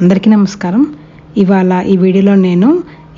అందరికీ నమస్కారం. ఇవాళ ఈ వీడియోలో నేను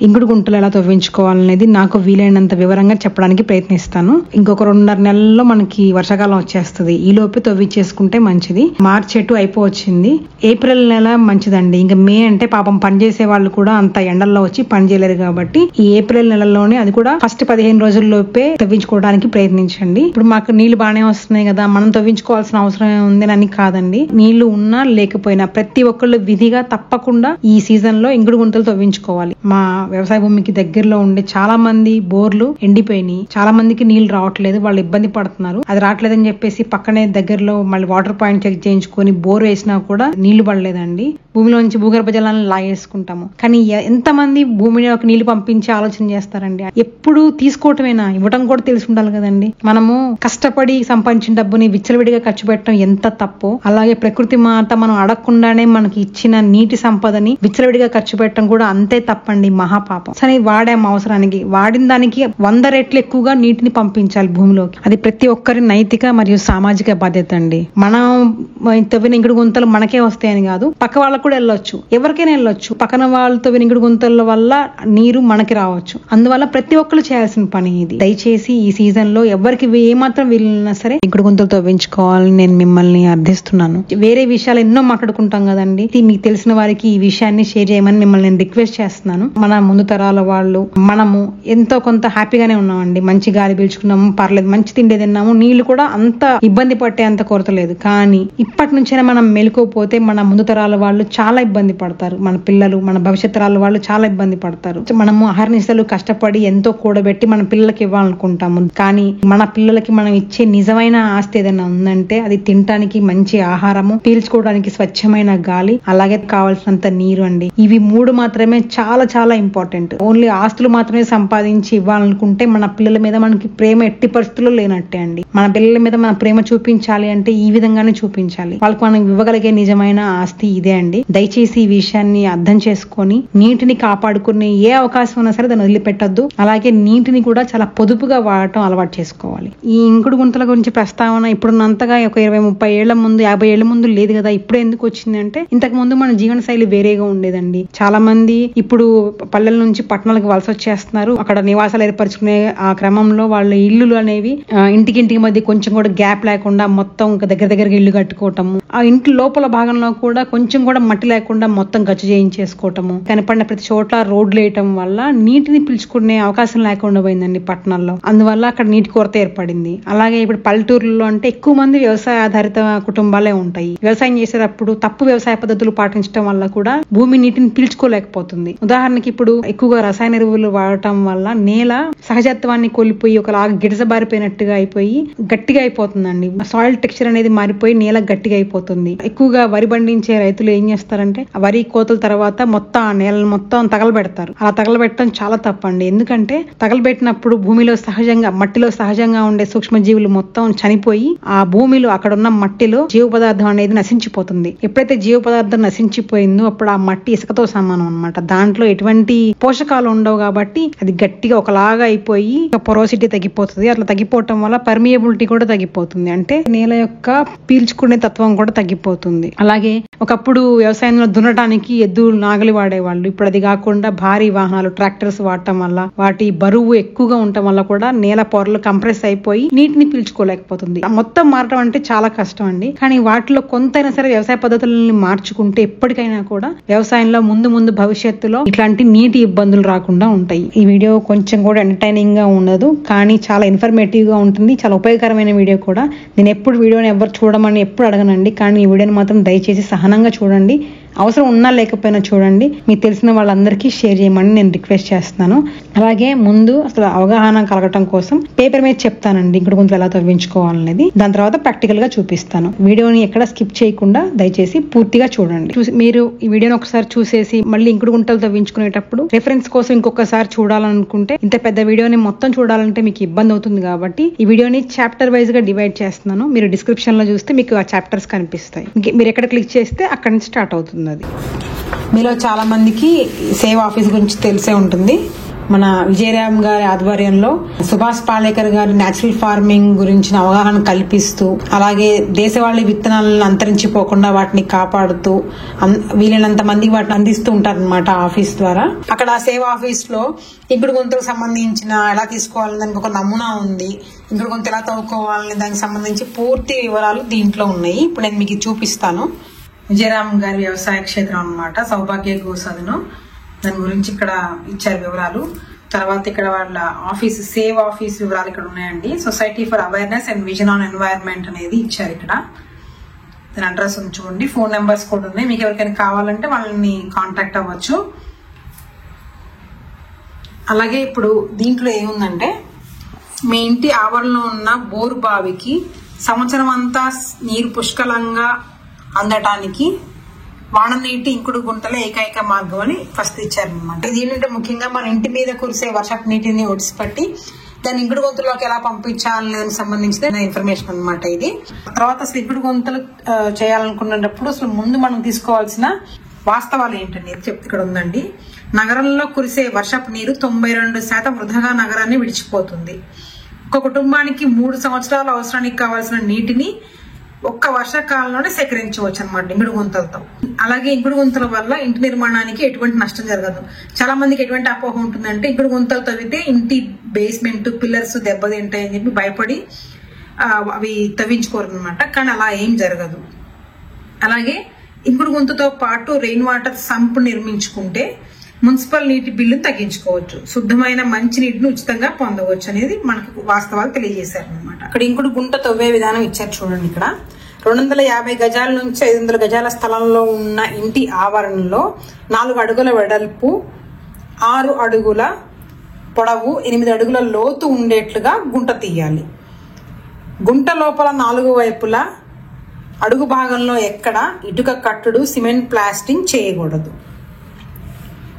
ఇంకుడు గుంటలు ఎలా తవ్వించుకోవాలనేది నాకు వీలైనంత వివరంగా చెప్పడానికి ప్రయత్నిస్తాను. ఇంకొక 2.5 నెలల్లో మనకి వర్షాకాలం వచ్చేస్తుంది. ఈ లోపే తవ్వించేసుకుంటే మంచిది. మార్చి ఎటు అయిపోవచ్చింది. ఏప్రిల్ నెల మంచిదండి. ఇంకా మే అంటే పాపం పనిచేసే వాళ్ళు కూడా అంత ఎండల్లో వచ్చి పని చేయలేరు కాబట్టి ఈ ఏప్రిల్ నెలలోనే, అది కూడా ఫస్ట్ 15 రోజుల్లోపే తవ్వించుకోవడానికి ప్రయత్నించండి. ఇప్పుడు మాకు నీళ్లు బాగానే వస్తున్నాయి కదా, మనం తవ్వించుకోవాల్సిన అవసరం ఉందని కాదండి. నీళ్లు ఉన్నా లేకపోయినా ప్రతి ఒక్కళ్ళు విధిగా తప్పకుండా ఈ సీజన్ లో ఇంకుడు గుంటలు తవ్వించుకోవాలి. మా వ్యవసాయ భూమికి దగ్గరలో ఉండే చాలా మంది బోర్లు ఎండిపోయినాయి. చాలా మందికి నీళ్లు రావట్లేదు, వాళ్ళు ఇబ్బంది పడుతున్నారు. అది రావట్లేదని చెప్పేసి పక్కనే దగ్గరలో మళ్ళీ వాటర్ పాయింట్ చెక్ చేయించుకొని బోర్ వేసినా కూడా నీళ్లు పడలేదండి. భూమిలో నుంచి భూగర్భ జలాలను లాగేసుకుంటాము. కానీ ఎంతమంది భూమిలోకి నీళ్లు పంపించి ఆలోచన చేస్తారండి? ఎప్పుడు తీసుకోవటమేనా, ఇవ్వటం కూడా తెలిసి ఉండాలి కదండి. మనము కష్టపడి సంపాదించిన డబ్బుని విచ్చలవిడిగా ఖర్చు పెట్టడం ఎంత తప్పో, అలాగే ప్రకృతి మాత మనం అడగకుండానే మనకి ఇచ్చిన నీటి సంపదని విచ్చలవిడిగా ఖర్చు పెట్టడం కూడా అంతే తప్పండి, మహాపాపం. సరే, వాడాము అవసరానికి, వాడిన దానికి 100 రెట్లు ఎక్కువగా నీటిని పంపించాలి భూమిలోకి. అది ప్రతి ఒక్కరి నైతిక మరియు సామాజిక బాధ్యత అండి. మనం తవ్విన ఇంకుడు గుంతలు మనకే వస్తాయని కాదు, పక్క వాళ్ళకు కూడా వెళ్ళొచ్చు, ఎవరికైనా వెళ్ళొచ్చు. పక్కన వాళ్ళతో ఇంకుడు గుంతల వల్ల నీరు మనకి రావచ్చు. అందువల్ల ప్రతి ఒక్కరు చేయాల్సిన పని ఇది. దయచేసి ఈ సీజన్ లో ఎవరికి ఏమాత్రం వీలున్నా సరే ఇంకుడు గుంతలు తవ్వించుకోవాలని నేను మిమ్మల్ని అర్థిస్తున్నాను. వేరే విషయాలు ఎన్నో మాట్లాడుకుంటాం కదండి, మీకు తెలిసిన వారికి ఈ విషయాన్ని షేర్ చేయమని మిమ్మల్ని నేను రిక్వెస్ట్ చేస్తున్నాను. మన ముందు తరాల వాళ్ళు, మనము ఎంతో కొంత హ్యాపీగానే ఉన్నామండి. మంచి గాలి పీల్చుకున్నాము, పర్లేదు, మంచి తిండి తిన్నాము, నీళ్లు కూడా అంత ఇబ్బంది పట్టే అంత కొరత లేదు. కానీ ఇప్పటి నుంచైనా మనం మెలుకోపోతే మన ముందు తరాల వాళ్ళు చాలా ఇబ్బంది పడతారు. మన పిల్లలు, మన భవిష్యత్ తరాల వాళ్ళు చాలా ఇబ్బంది పడతారు. మనము అహర్నిశలు కష్టపడి ఎంతో కూడబెట్టి మన పిల్లలకి ఇవ్వాలనుకుంటాము. కానీ మన పిల్లలకి మనం ఇచ్చే నిజమైన ఆస్తి ఏదైనా ఉందంటే అది తినటానికి మంచి ఆహారము, పీల్చుకోవడానికి స్వచ్ఛమైన గాలి, అలాగే కావాల్సినంత నీరు అండి. ఇవి 3 మాత్రమే చాలా చాలా ఇంపార్టెంట్. ఓన్లీ ఆస్తులు మాత్రమే సంపాదించి ఇవ్వాలనుకుంటే మన పిల్లల మీద మనకి ప్రేమ ఎట్టి పరిస్థితుల్లో లేనట్టే అండి. మన పిల్లల మీద మన ప్రేమ చూపించాలి అంటే ఈ విధంగానే చూపించాలి. వాళ్ళకి మనం ఇవ్వగలిగే నిజమైన ఆస్తి ఇదే అండి. దయచేసి ఈ విషయాన్ని అర్థం చేసుకొని నీటిని కాపాడుకునే ఏ అవకాశం ఉన్నా సరే దాన్ని వదిలిపెట్టద్దు. అలాగే నీటిని కూడా చాలా పొదుపుగా వాడటం అలవాటు చేసుకోవాలి. ఈ ఇంకుడు గుంతల గురించి ప్రస్తావన ఇప్పుడున్నంతగా ఒక 20-30 ఏళ్ల ముందు, 50 ఏళ్ల ముందు లేదు కదా. ఇప్పుడు ఎందుకు వచ్చింది అంటే, ఇంతకు ముందు మన జీవన శైలి వేరేగా ఉండేదండి. చాలా మంది ఇప్పుడు పల్లెల నుంచి పట్టణాలకు వలస వచ్చేస్తున్నారు. అక్కడ నివాసాలు ఏర్పరచుకునే ఆ క్రమంలో వాళ్ళ ఇల్లులు అనేవి ఇంటికి మధ్య కొంచెం కూడా గ్యాప్ లేకుండా మొత్తం దగ్గరగా ఇల్లు కట్టుకోవటము, ఆ ఇంటి లోపల భాగంలో కూడా కొంచెం కూడా మట్టి లేకుండా మొత్తం గచ్చు చేయించేసుకోవటము, కనపడిన ప్రతి చోట్ల రోడ్లు వేయటం వల్ల నీటిని పిలుచుకునే అవకాశం లేకుండా పోయిందండి పట్టణాల్లో. అందువల్ల అక్కడ నీటి కొరత ఏర్పడింది. అలాగే ఇప్పుడు పల్లెటూరులో అంటే ఎక్కువ మంది వ్యవసాయ ఆధారిత కుటుంబాలే ఉంటాయి. వ్యవసాయం చేసేటప్పుడు తప్పు వ్యవసాయ పద్ధతులు పాటించడం వల్ల కూడా భూమి నీటిని పీల్చుకోలేకపోతుంది. ఉదాహరణకి ఇప్పుడు ఎక్కువగా రసాయన ఎరువులు వాడటం వల్ల నేల సహజత్వాన్ని కోల్పోయి ఒకలాగా గిడసబారిపోయినట్టుగా అయిపోయి గట్టిగా అయిపోతుందండి. సాయిల్ టెక్స్చర్ అనేది మారిపోయి నేల గట్టిగా అయిపోతుంది. ఎక్కువగా వరి పండించే రైతులు ఏం చేస్తారంటే ఆ వరి కోతల తర్వాత మొత్తం ఆ నేలను మొత్తం తగలబెడతారు. అలా తగలబెట్టడం చాలా తప్పండి. ఎందుకంటే తగలబెట్టినప్పుడు భూమిలో సహజంగా, మట్టిలో సహజంగా ఉండే సూక్ష్మజీవులు మొత్తం చనిపోయి ఆ భూమిలో అక్కడ ఉన్న మట్టిలో జీవ పదార్థం అనేది నశించిపోతుంది. ఎప్పుడైతే జీవ పదార్థం నశించిపోయిందో అప్పుడు ఆ మట్టి ఇసుకతో సమానం అన్నమాట. దాంట్లో ఎటువంటి పోషకాలు ఉండవు కాబట్టి అది గట్టిగా ఒకలాగా అయిపోయి పొరోసిటీ తగ్గిపోతుంది. అట్లా తగ్గిపోవటం వల్ల పర్మియబిలిటీ కూడా తగ్గిపోతుంది. అంటే నేల యొక్క పీల్చుకునే తత్వం కూడా తగ్గిపోతుంది. అలాగే ఒకప్పుడు వ్యవసాయంలో దున్నటానికి ఎద్దు నాగలి వాడేవాళ్ళు. ఇప్పుడు అది కాకుండా భారీ వాహనాలు, ట్రాక్టర్స్ వాడటం వల్ల వాటి బరువు ఎక్కువగా ఉండటం వల్ల కూడా నేల పొరలు కంప్రెస్ అయిపోయి నీటిని పీల్చుకోలేకపోతుంది. మొత్తం మారటం అంటే చాలా కష్టం అండి. కానీ వాటిలో కొంతైనా సరే వ్యవసాయ పద్ధతులను మార్చుకుంటే ఎప్పటికైనా కూడా వ్యవసాయంలో ముందు భవిష్యత్తులో ఇట్లాంటి నీటి ఇబ్బందులు రాకుండా ఉంటాయి. ఈ వీడియో కొంచెం కూడా ఎంటర్టైనింగ్ గా ఉండదు, కానీ చాలా ఇన్ఫర్మేటివ్ గా ఉంటుంది. చాలా ఉపయోగకరమైన వీడియో కూడా. నేను ఎప్పుడు వీడియోని ఎవరు చూడమని ఎప్పుడు అడగనండి, కానీ ఈ వీడియోని మాత్రం దయచేసి సహనంగా చూడండి. అవసరం ఉన్నా లేకపోయినా చూడండి. మీకు తెలిసిన వాళ్ళందరికీ షేర్ చేయమని నేను రిక్వెస్ట్ చేస్తున్నాను. అలాగే ముందు అసలు అవగాహన కలగటం కోసం పేపర్ మీద చెప్తానండి ఇంకుడు గుంతలు ఎలా తవ్వించుకోవాలనేది. దాని తర్వాత ప్రాక్టికల్ గా చూపిస్తాను. వీడియోని ఎక్కడ స్కిప్ చేయకుండా దయచేసి పూర్తిగా చూడండి. మీరు ఈ వీడియోని ఒకసారి చూసేసి మళ్ళీ ఇంకుడు గుంటలు తవ్వించుకునేటప్పుడు రిఫరెన్స్ కోసం ఇంకొకసారి చూడాలనుకుంటే, ఇంత పెద్ద వీడియోని మొత్తం చూడాలంటే మీకు ఇబ్బంది అవుతుంది కాబట్టి ఈ వీడియోని చాప్టర్ వైజ్ గా డివైడ్ చేస్తున్నాను. మీరు డిస్క్రిప్షన్ లో చూస్తే మీకు ఆ చాప్టర్స్ కనిపిస్తాయి. మీరు ఎక్కడ క్లిక్ చేస్తే అక్కడి నుంచి స్టార్ట్ అవుతుంది. మీలో చాలా మందికి సేవ్ ఆఫీస్ గురించి తెలిసే ఉంటుంది. మన విజయరామ్ గారి ఆధ్వర్యంలో సుభాష్ పాలేకర్ గారి న్యాచురల్ ఫార్మింగ్ గురించిన అవగాహన కల్పిస్తూ, అలాగే దేశవాళీ విత్తనాలను అంతరించిపోకుండా వాటిని కాపాడుతూ వీలైనంత మందికి వాటిని అందిస్తూ ఉంటారన్నమాట ఆఫీస్ ద్వారా. అక్కడ సేవ ఆఫీస్ లో ఇంకుడు గుంతలకు సంబంధించిన ఎలా తీసుకోవాలని దానికి ఒక నమూనా ఉంది. ఇంకుడు గుంత ఎలా తవ్వుకోవాలని దానికి సంబంధించి పూర్తి వివరాలు దీంట్లో ఉన్నాయి. ఇప్పుడు నేను మీకు చూపిస్తాను. విజయరామ్ గారి వ్యవసాయ క్షేత్రం అన్నమాట, సౌభాగ్య గోసదను. దాని గురించి ఇక్కడ ఇచ్చారు వివరాలు. తర్వాత ఇక్కడ వాళ్ళ ఆఫీస్, సేవ్ ఆఫీస్ వివరాలు ఇక్కడ ఉన్నాయండి. Society for awareness and vision on environment అనేది ఇచ్చారు ఇక్కడ. దాని అడ్రస్ ఉంచుకోండి. ఫోన్ నెంబర్స్ కూడా ఉన్నాయి. మీకు ఎవరికైనా కావాలంటే వాళ్ళని కాంటాక్ట్ అవ్వచ్చు. అలాగే ఇప్పుడు దీంట్లో ఏముందంటే, మీ ఇంటి ఆవరణలో ఉన్న బోరు బావికి సంవత్సరం అంతా నీరు పుష్కలంగా అందటానికి వాననీటి ఇంకుడు గుంటల ఏకైక మార్గం అని ఫస్ట్ ఇచ్చారనమాట. ఇది ఏంటంటే ముఖ్యంగా మన ఇంటి మీద కురిసే వర్షపు నీటిని ఒడిసిపట్టి దాన్ని ఇంకుడు గుంతలోకి ఎలా పంపించాలనే దానికి సంబంధించిన ఇన్ఫర్మేషన్ అనమాట ఇది. తర్వాత అసలు ఇంకుడు గుంతలు చేయాలనుకున్నప్పుడు అసలు ముందు మనం తీసుకోవాల్సిన వాస్తవాలు ఏంటండి చెప్తే ఇక్కడ ఉందండి. నగరంలో కురిసే వర్షపు నీరు 92% వృధాగా నగరాన్ని విడిచిపోతుంది. ఒక కుటుంబానికి 3 సంవత్సరాల అవసరానికి కావాల్సిన నీటిని ఒక్క వర్షాకాలంలోనే సేకరించవచ్చు అనమాట ఇంకుడు గుంతలతో. అలాగే ఇంకుడు గుంతల వల్ల ఇంటి నిర్మాణానికి ఎటువంటి నష్టం జరగదు. చాలా మందికి ఎటువంటి అపోహ ఉంటుందంటే ఇంకుడు గుంతలు తవ్వితే ఇంటి బేస్మెంట్ పిల్లర్స్ దెబ్బతింటాయని చెప్పి భయపడి అవి తవ్వించుకోరు అనమాట. కానీ అలా ఏం జరగదు. అలాగే ఇంకుడు గుంతతో పాటు రెయిన్ వాటర్ సంప్ నిర్మించుకుంటే మున్సిపల్ నీటి బిల్లును తగ్గించుకోవచ్చు. శుద్ధమైన మంచి నీటిని ఉచితంగా పొందవచ్చు అనేది మనకు వాస్తవాలు తెలియజేశారు అనమాట. ఇక్కడ ఇంకుడు గుంట తవ్వే విధానం ఇచ్చారు చూడండి. ఇక్కడ 250 గజాల నుంచి 500 గజాల స్థలంలో ఉన్న ఇంటి ఆవరణలో 4 అడుగుల వెడల్పు, 6 అడుగుల పొడవు, 8 అడుగుల లోతు ఉండేట్లుగా గుంట తీయాలి. గుంట లోపల 4 వైపులా అడుగు భాగంలో ఎక్కడ ఇటుక కట్టుడు, సిమెంట్ ప్లాస్టింగ్ చేయకూడదు.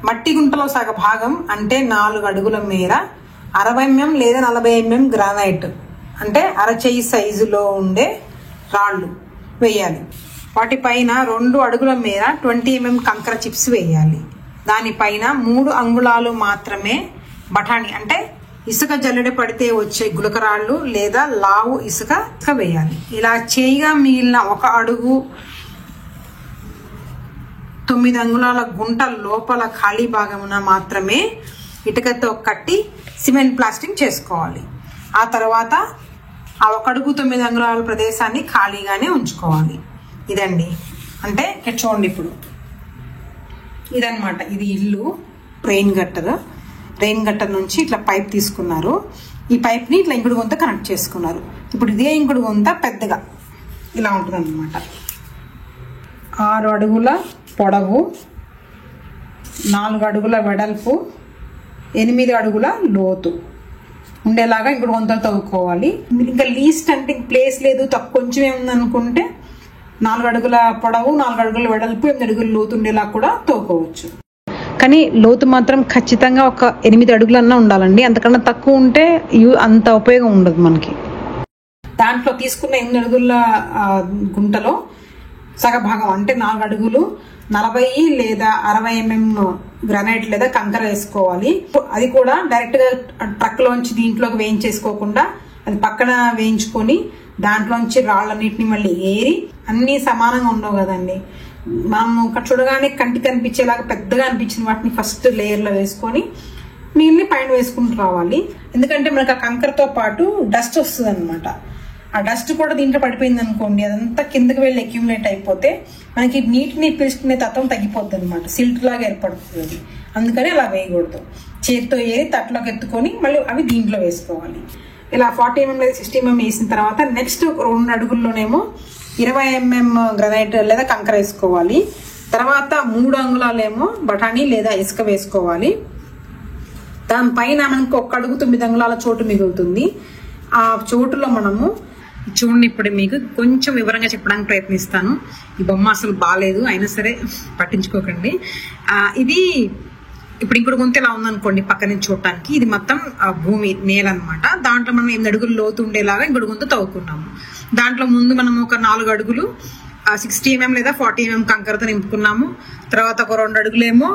మట్టి గుంటలో సగ భాగం అంటే 4 అడుగుల మేర 60 mm లేదా 40 mm గ్రానైట్ అంటే అరచేయి సైజులో ఉండే రాళ్లు వేయాలి. వాటిపైన 2 అడుగుల మేర 20 mm కంకర చిప్స్ వేయాలి. దానిపైన 3 అంగుళాలు మాత్రమే బఠానీ అంటే ఇసుక జల్లెడ పడితే వచ్చే గులకరాళ్ళు లేదా లావు ఇసుక వేయాలి. ఇలా చేయగా మిగిలిన 1 అడుగు 9 అంగుళాల గుంట లోపల ఖాళీ భాగమున మాత్రమే ఇటుకతో కట్టి సిమెంట్ ప్లాస్టింగ్ చేసుకోవాలి. ఆ తర్వాత ఆ 1 అడుగు 9 అంగుళాల ప్రదేశాన్ని ఖాళీగానే ఉంచుకోవాలి. ఇదండి. అంటే ఇక్కడ చూడండి, ఇప్పుడు ఇదన్నమాట. ఇది ఇల్లు రెయిన్ గట్టర్ నుంచి ఇట్లా పైప్ తీసుకున్నారు. ఈ పైప్ ని ఇట్లా ఇంకుడు గుంత కనెక్ట్ చేసుకున్నారు. ఇప్పుడు ఇదే ఇంకుడు గుంత పెద్దగా ఇలా ఉంటుంది అన్నమాట. 6 అడుగుల పొడవు, 4 అడుగుల వెడల్పు, 8 అడుగుల లోతు ఉండేలాగా ఇంకుడు గుంతలు తవ్వుకోవాలి. ఇంకా లీస్ట్ అంటే ప్లేస్ లేదు, తక్కువ కొంచెం ఏముందనుకుంటే 4 అడుగుల పొడవు, 4 అడుగుల వెడల్పు, 8 అడుగుల లోతు ఉండేలా కూడా తవ్వుకోవచ్చు. కానీ లోతు మాత్రం ఖచ్చితంగా ఒక 8 అడుగులన్నా ఉండాలండి. అంతకన్నా తక్కువ ఉంటే అంత ఉపయోగం ఉండదు మనకి. దాంట్లో తీసుకున్న 8 అడుగుల గుంటలో సగభాగం అంటే 4 అడుగులు 40 లేదా 60 mm గ్రానైట్ లేదా కంకర వేసుకోవాలి. అది కూడా డైరెక్ట్ గా ట్రక్ లోంచి దీంట్లోకి వేయించేసుకోకుండా అది పక్కన వేయించుకొని దాంట్లోంచి రాళ్ళన్నిటిని మళ్ళీ ఏరి, అన్ని సమానంగా ఉండవు కదండి. మనం ఇక్కడ చూడగానే కంటికి కనిపించేలాగా పెద్దగా అనిపించిన వాటిని ఫస్ట్ లేయర్ లో వేసుకొని నీళ్ళని పైన వేసుకుంటూ రావాలి. ఎందుకంటే మనకు ఆ కంకరతో పాటు డస్ట్ వస్తుంది అనమాట. ఆ డస్ట్ కూడా దీంట్లో పడిపోయింది అనుకోండి, అదంతా కిందకి వెళ్ళి అక్యుములేట్ అయిపోతే మనకి నీటిని పీల్చుకునే తత్వం తగ్గిపోద్ది అనమాట. సిల్ట్ లాగా ఏర్పడుతుంది అది. అందుకని అలా వేయకూడదు. చేతితో ఏరి తట్లోకి ఎత్తుకొని మళ్ళీ అవి దీంట్లో వేసుకోవాలి. ఇలా 40 mm లేదా 60 mm వేసిన తర్వాత నెక్స్ట్ 2 అడుగుల్లోనేమో 20 mm గ్రానైట్ లేదా కంకర వేసుకోవాలి. తర్వాత 3 అంగుళాలేమో బఠానీ లేదా ఇసుక వేసుకోవాలి. దానిపైన మనకు 1 అడుగు 9 అంగుళాల చోటు మిగులుతుంది. ఆ చోటులో మనము చూడండి, ఇప్పుడు మీకు కొంచెం వివరంగా చెప్పడానికి ప్రయత్నిస్తాను. ఈ బొమ్మ అసలు బాగాలేదు, అయినా సరే పట్టించుకోకండి. ఇది ఇప్పుడు ఇంకోటి గుంత ఎలా ఉందనుకోండి పక్క నుంచి చూడటానికి, ఇది మొత్తం భూమి నేల అనమాట. దాంట్లో మనం 8 అడుగులు లోతు ఉండేలాగా ఇంకోటి గుంత తవ్వుకున్నాము. దాంట్లో ముందు మనం ఒక 4 అడుగులు 60 mm లేదా 40 mm కంకరతో నింపుకున్నాము. తర్వాత ఒక 2 అడుగులేమో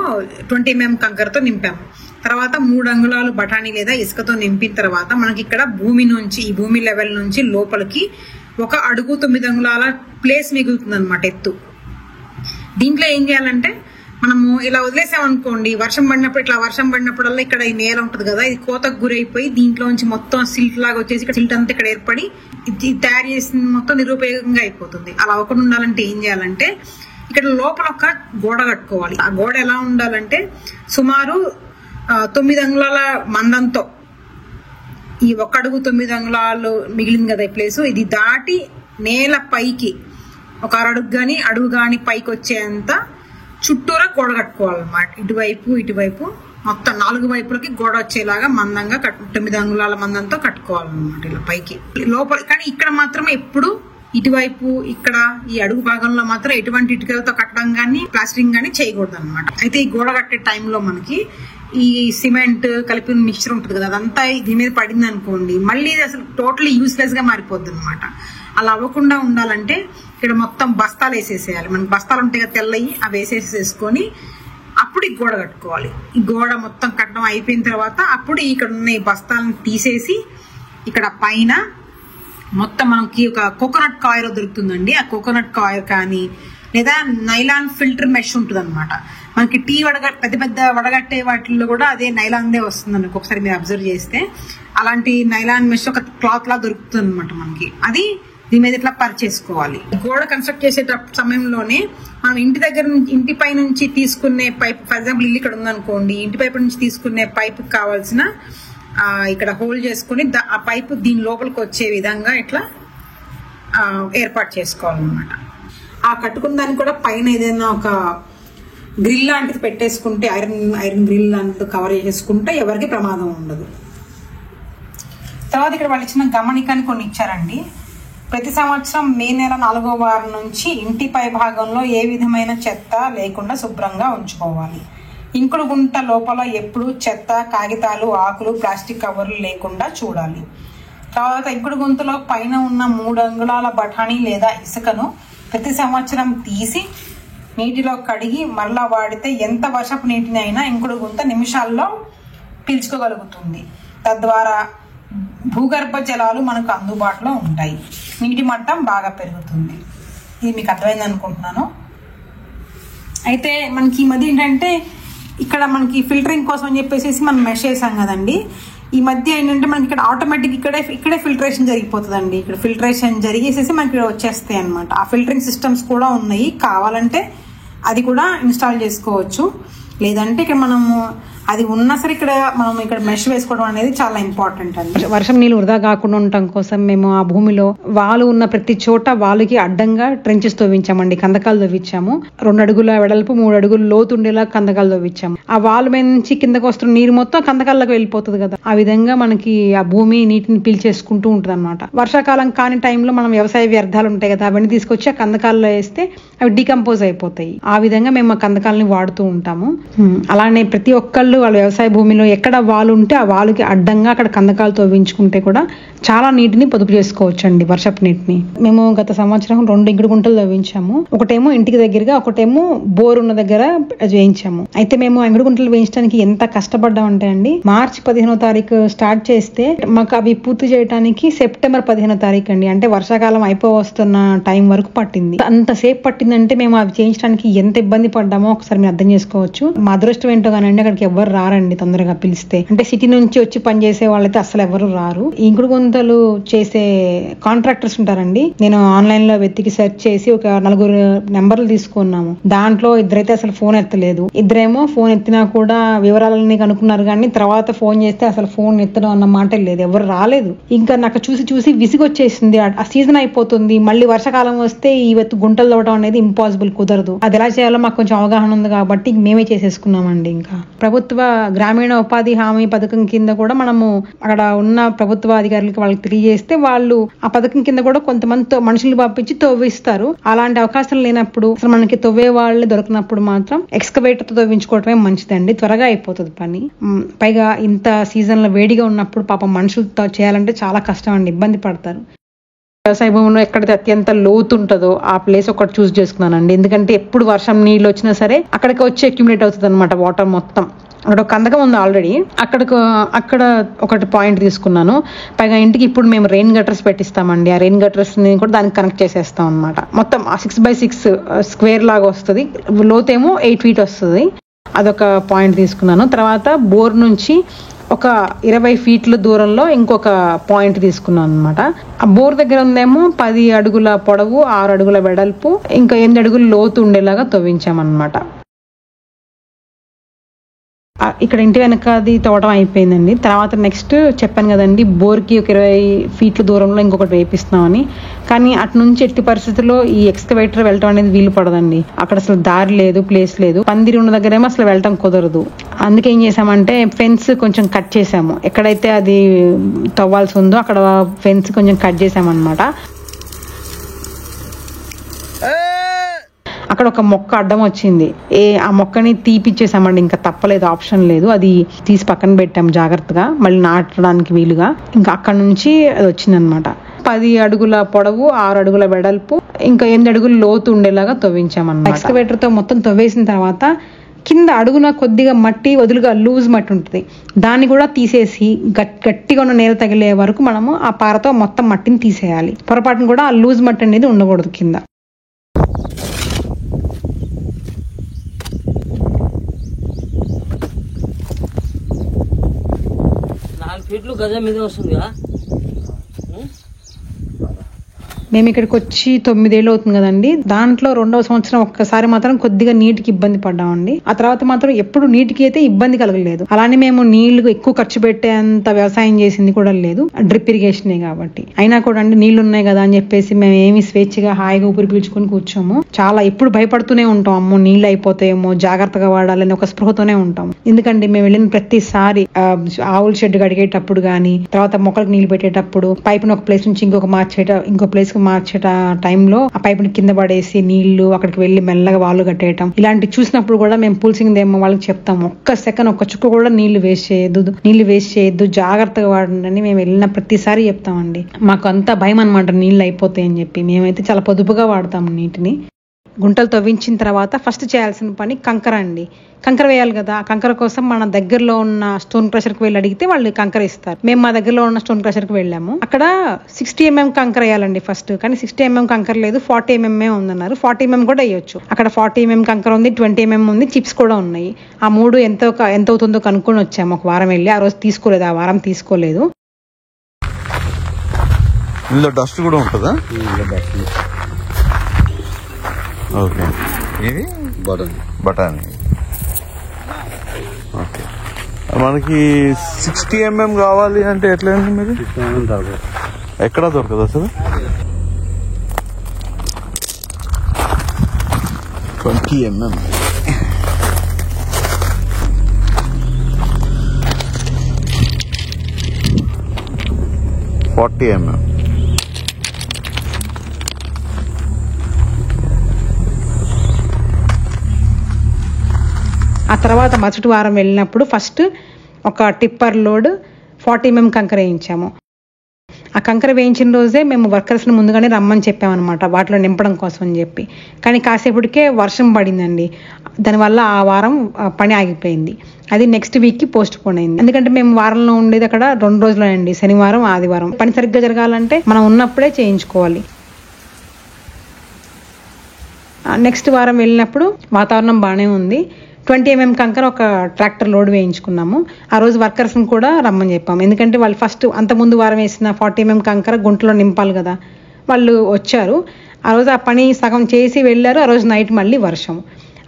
20 mm కంకరతో నింపాము. తర్వాత 3 అంగుళాలు బఠానీ లేదా ఇసుకతో నింపిన తర్వాత మనకి ఇక్కడ ఈ భూమి లెవెల్ నుంచి లోపలికి 1 అడుగు 9 అంగుళాల ప్లేస్ మిగులుతుంది అనమాట ఎత్తు. దీంట్లో ఏం చేయాలంటే మనము ఇలా వదిలేసామనుకోండి, వర్షం పడినప్పుడల్లా ఇక్కడ ఈ నేల ఉంటుంది కదా, ఇది కోతకు గురైపోయి దీంట్లోంచి మొత్తం సిల్ట్ లాగా వచ్చేసి ఇక్కడ సిల్ట్ అంతా ఇక్కడ ఏర్పడి ఇది తయారు చేసిన మొత్తం నిరుపయోగంగా అయిపోతుంది. అలా అవ్వకుండా ఉండాలంటే ఏం చేయాలంటే ఇక్కడ లోపల ఒక గోడ కట్టుకోవాలి. ఆ గోడ ఎలా ఉండాలంటే సుమారు 9 అంగుళాల మందంతో, ఈ 1 అడుగు 9 అంగుళాలు మిగిలింది కదా ఈ ప్లేసు, ఇది దాటి నేల పైకి 1 అడుగు గాని అడుగు గాని పైకి వచ్చేంత చుట్టూరా గోడ కట్టుకోవాలన్నమాట. ఇటువైపు మొత్తం 4 వైపులకి గోడ వచ్చేలాగా మందంగా 9 అంగుళాల మందంతో కట్టుకోవాలన్నమాట ఇలా పైకి లోపల. కానీ ఇక్కడ మాత్రమే ఎప్పుడు ఇటువైపు ఇక్కడ ఈ అడుగు భాగంలో మాత్రం ఎటువంటి ఇటుకలతో కట్టడం గానీ ప్లాస్టరింగ్ గానీ చేయకూడదు అనమాట. అయితే ఈ గోడ కట్టే టైంలో మనకి ఈ సిమెంట్ కలిపిన మిక్చర్ ఉంటుంది కదా, అదంతా దీని మీద పడింది అనుకోండి, మళ్ళీ ఇది అసలు టోటలీ యూస్లెస్ గా మారిపోద్ది అనమాట. అలా అవ్వకుండా ఉండాలంటే ఇక్కడ మొత్తం బస్తాలు వేసేసేయాలి. మనకి బస్తాలు ఉంటాయి కదా తెల్లయి, అవి వేసేసేసుకొని అప్పుడు ఈ గోడ కట్టుకోవాలి. ఈ గోడ మొత్తం కట్టడం అయిపోయిన తర్వాత అప్పుడు ఇక్కడ ఉన్న ఈ బస్తాలను తీసేసి ఇక్కడ పైన మొత్తం మనకి ఒక కోకోనట్ కాయర్ దొరుకుతుందండి. ఆ కోకోనట్ కాయర్ కానీ లేదా నైలాన్ ఫిల్టర్ మెష్ ఉంటుంది అనమాట. మనకి టీ పెద్ద వడగట్టే వాటిల్లో కూడా అదే నైలాన్దే వస్తుంది ఒకసారి మీరు అబ్జర్వ్ చేస్తే. అలాంటి నైలాన్ మెష్ ఒక క్లాత్ లా దొరుకుతుంది అనమాట మనకి. అది దీని మీద ఇట్లా పరిచేసుకోవాలి. గోడ కన్స్ట్రక్ట్ చేసే సమయంలోనే మనం ఇంటి పై నుంచి తీసుకునే పైప్, ఫర్ ఎగ్జాంపుల్ ఇల్లు ఇక్కడ ఉందనుకోండి, ఇంటి పైపు నుంచి తీసుకునే పైప్ కావాల్సిన ఇక్కడ హోల్డ్ చేసుకుని ఆ పైపు దీని లోపలికి వచ్చే విధంగా ఇట్లా ఏర్పాటు చేసుకోవాలన్నమాట. ఆ కట్టుకున్న దానికి కూడా పైన ఏదైనా ఒక గ్రిల్ లాంటిది పెట్టేసుకుంటే, ఐరన్ గ్రిల్ లాంటిది కవర్ చేసుకుంటే ఎవరికి ప్రమాదం ఉండదు. తర్వాత ఇక్కడ వాళ్ళు ఇచ్చిన గమనికని కొన్ని ఇచ్చారండి. ప్రతి సంవత్సరం మే నెల 4వ వారం నుంచి ఇంటి పై భాగంలో ఏ విధమైన చెత్త లేకుండా శుభ్రంగా ఉంచుకోవాలి. ఇంకుడు గుంట లోపల ఎప్పుడు చెత్త, కాగితాలు, ఆకులు, ప్లాస్టిక్ కవర్లు లేకుండా చూడాలి. తర్వాత ఇంకుడు గుంతలో పైన ఉన్న 3 అంగుళాల బఠానీ లేదా ఇసుకను ప్రతి సంవత్సరం తీసి నీటిలో కడిగి మరలా వాడితే ఎంత వర్షపు నీటిని అయినా ఇంకుడు గుంత నిమిషాల్లో పీల్చుకోగలుగుతుంది. తద్వారా భూగర్భ జలాలు మనకు అందుబాటులో ఉంటాయి, నీటి మట్టం బాగా పెరుగుతుంది. ఇది మీకు అర్థమైంది అనుకుంటున్నాను. అయితే మనకి ఈ మధ్య ఏంటంటే ఇక్కడ మనకి ఫిల్టరింగ్ కోసం అని చెప్పేసి మనం మెష్ చేసాం కదండి. ఈ మధ్య ఏంటంటే మనకి ఇక్కడ ఆటోమేటిక్ ఇక్కడే ఫిల్టరేషన్ జరిగిపోతుందండి. ఇక్కడ ఫిల్టరేషన్ జరిగేసేసి మనకి ఇక్కడ వచ్చేస్తాయి అనమాట. ఆ ఫిల్టరింగ్ సిస్టమ్స్ కూడా ఉన్నాయి, కావాలంటే అది కూడా ఇన్స్టాల్ చేసుకోవచ్చు. లేదంటే ఇక్కడ మనము అది ఉన్నా సరే ఇక్కడ మెష్ వేసుకోవడం అనేది చాలా ఇంపార్టెంట్ అండి. వర్షం నీళ్ళు వృధా కాకుండా ఉండటం కోసం మేము ఆ భూమిలో వాలు ఉన్న ప్రతి చోట వాలుకి అడ్డంగా ట్రెంచెస్ తవ్వించామండి, కందకాలు తవ్వించాము. 2 అడుగుల వెడల్పు 3 అడుగులు లోతు ఉండేలా కందకాలు తవ్వించాము. ఆ వాలు మీద నుంచి కిందకు వస్తున్న నీరు మొత్తం కందకాల్లోకి వెళ్ళిపోతుంది కదా, ఆ విధంగా మనకి ఆ భూమి నీటిని పీల్చేసుకుంటూ ఉంటుంది అనమాట. వర్షాకాలం కాని టైంలో మనం వ్యవసాయ వ్యర్థాలు ఉంటాయి కదా, అవన్నీ తీసుకొచ్చి ఆ కందకాల్లో వేస్తే అవి డీకంపోజ్ అయిపోతాయి. ఆ విధంగా మేము ఆ కందకాలని వాడుతూ ఉంటాము. అలానే ప్రతి ఒక్కళ్ళు వాళ్ళ వ్యవసాయ భూమిలో ఎక్కడ వాలు ఉంటే ఆ వాలుకి అడ్డంగా అక్కడ కందకాలు తవ్వించుకుంటే కూడా చాలా నీటిని పొదుపు చేసుకోవచ్చు అండి, వర్షపు నీటిని. మేము గత సంవత్సరం 2 ఇంకుడు గుంటలు తవ్వించాము. ఒకటేమో ఇంటికి దగ్గరగా, ఒకటేమో బోర్ ఉన్న దగ్గర వేయించాము. అయితే మేము ఇంకుడు గుంటలు వేయించడానికి ఎంత కష్టపడ్డామంటే అండి, మార్చి 15వ తారీఖు స్టార్ట్ చేస్తే మాకు అవి పూర్తి చేయడానికి సెప్టెంబర్ 15వ తారీఖు అండి, అంటే వర్షాకాలం అయిపోవస్తున్న టైం వరకు పట్టింది. అంతసేపు పట్టిందంటే మేము అవి చేయించడానికి ఎంత ఇబ్బంది పడ్డామో ఒకసారి మీరు అర్థం చేసుకోవచ్చు. మా అదృష్టం ఏంటో కానండి, అక్కడికి ఎవరు రారండి తొందరగా పిలిస్తే. అంటే సిటీ నుంచి వచ్చి పనిచేసే వాళ్ళైతే అసలు ఎవరు రారు. ఇంకుడు గుంతలు చేసే కాంట్రాక్టర్స్ ఉంటారండి, నేను ఆన్లైన్ లో వెతికి సెర్చ్ చేసి ఒక 4 నెంబర్లు తీసుకున్నాము. దాంట్లో 2 అయితే అసలు ఫోన్ ఎత్తలేదు, 2 ఏమో ఫోన్ ఎత్తినా కూడా వివరాలని కనుక్కున్నారు, కానీ తర్వాత ఫోన్ చేస్తే అసలు ఫోన్ ఎత్తడం అన్న మాట లేదు, ఎవరు రాలేదు. ఇంకా నాకు చూసి విసిగొచ్చేసింది. ఆ సీజన్ అయిపోతుంది, మళ్ళీ వర్షాకాలం వస్తే ఈ గుంటలు తవ్వడం అనేది ఇంపాసిబుల్, కుదరదు. అది ఎలా చేయాలో మాకు కొంచెం అవగాహన ఉంది కాబట్టి మేమే చేసేసుకున్నామండి. ఇంకా ప్రభుత్వ గ్రామీణ ఉపాధి హామీ పథకం కింద కూడా మనము అక్కడ ఉన్న ప్రభుత్వ అధికారులకి వాళ్ళకి తెలియజేస్తే వాళ్ళు ఆ పథకం కింద కూడా కొంతమంది మనుషులు పంపించి తవ్విస్తారు. అలాంటి అవకాశం లేనప్పుడు, అసలు మనకి తవ్వే వాళ్ళు దొరికినప్పుడు మాత్రం ఎక్స్కవేటర్ తో తవ్వించుకోవటమే మంచిదండి, త్వరగా అయిపోతుంది పని. పైగా ఇంత సీజన్ లో వేడిగా ఉన్నప్పుడు పాపం మనుషులతో చేయాలంటే చాలా కష్టం అండి, ఇబ్బంది పడతారు. వ్యవసాయ భూమిలో ఎక్కడైతే అత్యంత లోతు ఉంటుందో ఆ ప్లేస్ ఒకటి చూస్ చేసుకున్నానండి. ఎందుకంటే ఎప్పుడు వర్షం నీళ్ళు వచ్చినా సరే అక్కడికి వచ్చి అక్యుములేట్ అవుతుంది అనమాట వాటర్ మొత్తం. అక్కడ ఒక కందకం ఉంది ఆల్రెడీ, అక్కడ ఒకటి పాయింట్ తీసుకున్నాను. పైగా ఇంటికి ఇప్పుడు మేము రెయిన్ గటర్స్ పెట్టిస్తామండి. ఆ రెయిన్ గటర్స్ ని కూడా దానికి కనెక్ట్ చేసేస్తాం అనమాట. మొత్తం 6x6 స్క్వేర్ లాగా వస్తుంది, లోతేమో 8 feet వస్తుంది. అదొక పాయింట్ తీసుకున్నాను. తర్వాత బోర్ నుంచి ఒక 20 feet దూరంలో ఇంకొక పాయింట్ తీసుకున్నాను అనమాట. ఆ బోర్ దగ్గర ఉందేమో 10 అడుగుల పొడవు, 6 అడుగుల వెడల్పు, ఇంకా 8 అడుగులు లోతు ఉండేలాగా తవ్వించామన్నమాట. ఇక్కడ ఇంటి వెనకది తవ్వడం అయిపోయిందండి. తర్వాత నెక్స్ట్ చెప్పాను కదండి, బోర్కి ఒక 20 feet దూరంలో ఇంకొకటి వేపిస్తున్నామని. కానీ అటు నుంచి ఎట్టి పరిస్థితుల్లో ఈ ఎక్స్కవేటర్ వెళ్ళటం అనేది వీలు పడదండి. అక్కడ అసలు దారి లేదు, ప్లేస్ లేదు. పందిరి ఉన్న దగ్గరేమో అసలు వెళ్ళటం కుదరదు. అందుకే ఏం చేసామంటే ఫెన్స్ కొంచెం కట్ చేసాము. ఎక్కడైతే అది తవ్వాల్సి ఉందో అక్కడ ఫెన్స్ కొంచెం కట్ చేసామన్నమాట. అక్కడ ఒక మొక్క అడ్డం వచ్చింది, ఆ మొక్కని తీపిచ్చేసామండి. ఇంకా తప్పలేదు, ఆప్షన్ లేదు. అది తీసి పక్కన పెట్టాము జాగ్రత్తగా, మళ్ళీ నాటడానికి వీలుగా. ఇంకా అక్కడ నుంచి అది వచ్చిందనమాట. 10 అడుగుల పొడవు, 6 అడుగుల వెడల్పు, ఇంకా 8 అడుగులు లోతు ఉండేలాగా తవ్వించామన్నమాట. ఎక్స్కవేటర్ తో మొత్తం తవ్వేసిన తర్వాత కింద అడుగున కొద్దిగా మట్టి వదులుగా లూజ్ మట్టి ఉంటుంది, దాన్ని కూడా తీసేసి గట్టిగా ఉన్న నేల తగిలే వరకు మనము ఆ పారతో మొత్తం మట్టిని తీసేయాలి. పొరపాటును కూడా ఆ లూజ్ మట్టి అనేది ఉండకూడదు కింద. 4 feet గజం మీద వస్తుందిగా. మేము ఇక్కడికి వచ్చి 9 ఏళ్ళు అవుతుంది కదండి. దాంట్లో 2వ సంవత్సరం ఒక్కసారి మాత్రం కొద్దిగా నీటికి ఇబ్బంది పడ్డామండి. ఆ తర్వాత మాత్రం ఎప్పుడు నీటికి అయితే ఇబ్బంది కలగలేదు. అలానే మేము నీళ్లు ఎక్కువ ఖర్చు పెట్టేంత వ్యవసాయం చేసింది కూడా లేదు, డ్రిప్ ఇరిగేషనే కాబట్టి. అయినా కూడా అండి నీళ్లు ఉన్నాయి కదా అని చెప్పేసి మేము ఏమి స్వేచ్ఛగా హాయిగా ఊపిరి పీల్చుకొని కూర్చోము. చాలా ఎప్పుడు భయపడుతూనే ఉంటాం, అమ్మో నీళ్లు అయిపోతాయేమో, జాగ్రత్తగా వాడాలని ఒక స్పృహతోనే ఉంటాం. ఎందుకంటే మేము వెళ్ళిన ప్రతిసారి ఆవుల షెడ్ కడిగేటప్పుడు గానీ, తర్వాత మొక్కలకు నీళ్లు పెట్టేటప్పుడు పైపును ఒక ప్లేస్ నుంచి ఇంకో ప్లేస్ మార్చేట టైంలో ఆ పైపుని కింద పడేసి నీళ్లు అక్కడికి వెళ్లి మెల్లగా వాళ్ళు కట్టేయటం, ఇలాంటి చూసినప్పుడు కూడా మేము పూల్సిందేమో వాళ్ళకి చెప్తాము, ఒక్క సెకండ్ ఒక్క చుక్క కూడా నీళ్లు వేస్ట్ చేయొద్దు, జాగ్రత్తగా వాడండి మేము వెళ్ళిన ప్రతిసారి చెప్తామండి. మాకు అంతా భయం అనమాట నీళ్లు అయిపోతాయి అని చెప్పి. మేమైతే చాలా పొదుపుగా వాడతాము నీటిని. గుంటలు తవ్వించిన తర్వాత ఫస్ట్ చేయాల్సిన పని కంకర అండి. కంకర వేయాలి కదా. ఆ కంకర కోసం మన దగ్గరలో ఉన్న స్టోన్ క్రషర్కి వెళ్ళి అడిగితే వాళ్ళు కంకర ఇస్తారు. మేము మా దగ్గరలో ఉన్న స్టోన్ క్రషర్కి వెళ్ళాము. అక్కడ 60 mm కంకర వేయాలండి ఫస్ట్. కానీ 60 mm కంకర లేదు, 40 mm ఉందన్నారు. 40 mm కూడా వేయొచ్చు. అక్కడ 40 mm కంకర ఉంది, 20 mm ఉంది, చిప్స్ కూడా ఉన్నాయి. ఆ 3 ఎంత అవుతుందో కనుక్కొని వచ్చాము ఒక వారం వెళ్ళి. ఆ రోజు తీసుకోలేదు, ఆ వారం తీసుకోలేదు. ఇందులో డస్ట్ కూడా ఉంటుందా? ఓకే, ఇది బఠానీ. ఓకే, మనకి 60 mm కావాలి అంటే ఎట్లా అండి మీరు? ఎక్కడ దొరకదు అసలు? 20 mm. ఆ తర్వాత మరుసటి వారం వెళ్ళినప్పుడు ఫస్ట్ ఒక టిప్పర్ లోడ్ 40 mm కంకర వేయించాము. ఆ కంకర వేయించిన రోజే మేము వర్కర్స్ని ముందుగానే రమ్మని చెప్పామన్నమాట, వాటిలో నింపడం కోసం అని చెప్పి. కానీ కాసేపటికే వర్షం పడిందండి. దానివల్ల ఆ వారం పని ఆగిపోయింది. అది నెక్స్ట్ వీక్కి పోస్ట్ పోన్ అయింది. ఎందుకంటే మేము వారంలో ఉండేది అక్కడ 2 రోజులే అండి, శనివారం ఆదివారం. పని సరిగ్గా జరగాలంటే మనం ఉన్నప్పుడే చేయించుకోవాలి. నెక్స్ట్ వారం వెళ్ళినప్పుడు వాతావరణం బాగానే ఉంది. 20 mm కంకర ఒక ట్రాక్టర్ లోడ్ వేయించుకున్నాము. ఆ రోజు వర్కర్స్ని కూడా రమ్మని చెప్పాము. ఎందుకంటే వాళ్ళు ఫస్ట్ అంతకుముందు వారం వేసిన 40 mm కంకర గుంటలో నింపాలి కదా. వాళ్ళు వచ్చారు, ఆ రోజు ఆ పని సగం చేసి వెళ్ళారు. ఆ రోజు నైట్ మళ్ళీ వర్షం.